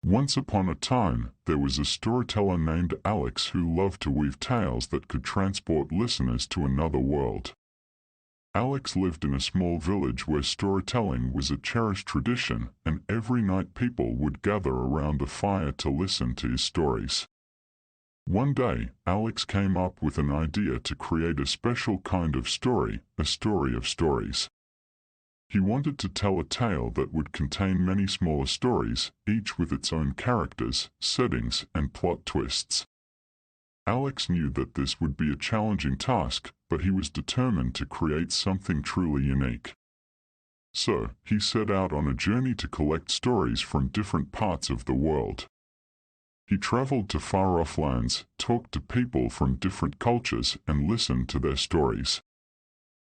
Once upon a time, there was a storyteller named Alex who loved to weave tales that could transport listeners to another world. Alex lived in a small village where storytelling was a cherished tradition, and every night people would gather around a fire to listen to his stories. One day, Alex came up with an idea to create a special kind of story, a story of stories. He wanted to tell a tale that would contain many smaller stories, each with its own characters, settings, and plot twists. Alex knew that this would be a challenging task, but he was determined to create something truly unique. So, he set out on a journey to collect stories from different parts of the world. He traveled to far-off lands, talked to people from different cultures, and listened to their stories.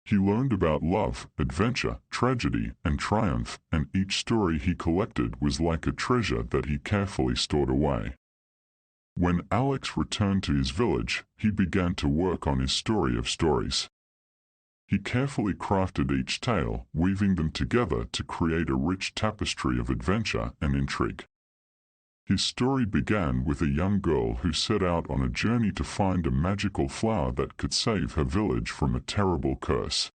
He learned about love, adventure, tragedy, and triumph, and each story he collected was like a treasure that he carefully stored away. When Alex returned to his village, he began to work on his story of stories. He carefully crafted each tale, weaving them together to create a rich tapestry of adventure and intrigue. His story began with a young girl who set out on a journey to find a magical flower that could save her village from a terrible curse.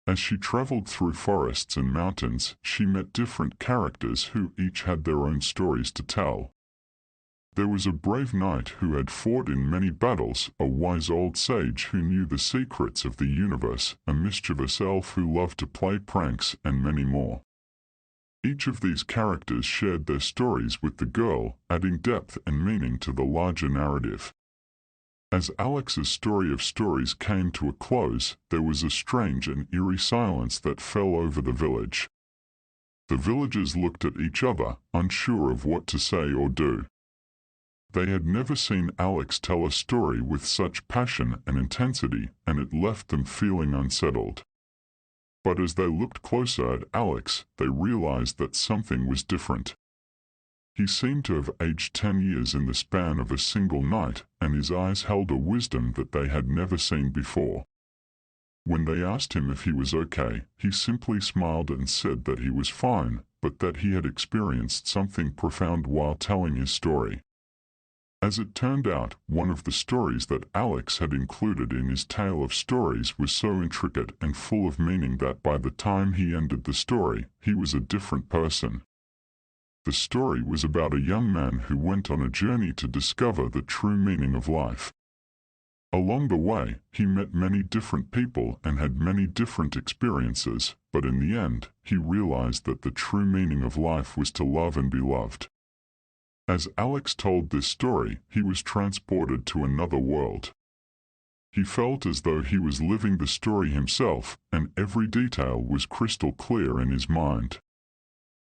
As she traveled through forests and mountains, she met different characters who each had their own stories to tell. There was a brave knight who had fought in many battles, a wise old sage who knew the secrets of the universe, a mischievous elf who loved to play pranks, and many more. Each of these characters shared their stories with the girl, adding depth and meaning to the larger narrative. As Alex's story of stories came to a close, there was a strange and eerie silence that fell over the village. The villagers looked at each other, unsure of what to say or do. They had never seen Alex tell a story with such passion and intensity, and it left them feeling unsettled. But as they looked closer at Alex, they realized that something was different. He seemed to have aged 10 years in the span of a single night, and his eyes held a wisdom that they had never seen before. When they asked him if he was okay, he simply smiled and said that he was fine, but that he had experienced something profound while telling his story. As it turned out, one of the stories that Alex had included in his tale of stories was so intricate and full of meaning that by the time he ended the story, he was a different person. The story was about a young man who went on a journey to discover the true meaning of life. Along the way, he met many different people and had many different experiences, but in the end, he realized that the true meaning of life was to love and be loved. As Alex told this story, he was transported to another world. He felt as though he was living the story himself, and every detail was crystal clear in his mind.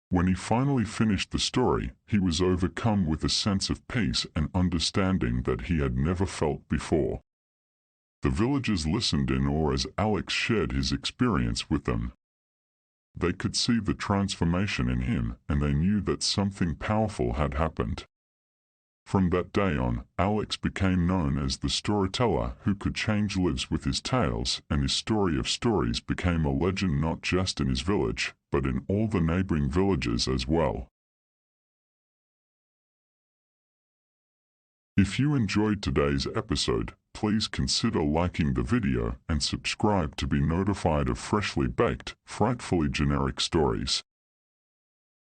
When he finally finished the story, he was overcome with a sense of peace and understanding that he had never felt before. The villagers listened in awe as Alex shared his experience with them. They could see the transformation in him, and they knew that something powerful had happened. From that day on, Alex became known as the storyteller who could change lives with his tales, and his story of stories became a legend not just in his village, but in all the neighboring villages as well. If you enjoyed today's episode, please consider liking the video and subscribe to be notified of freshly baked, frightfully generic stories.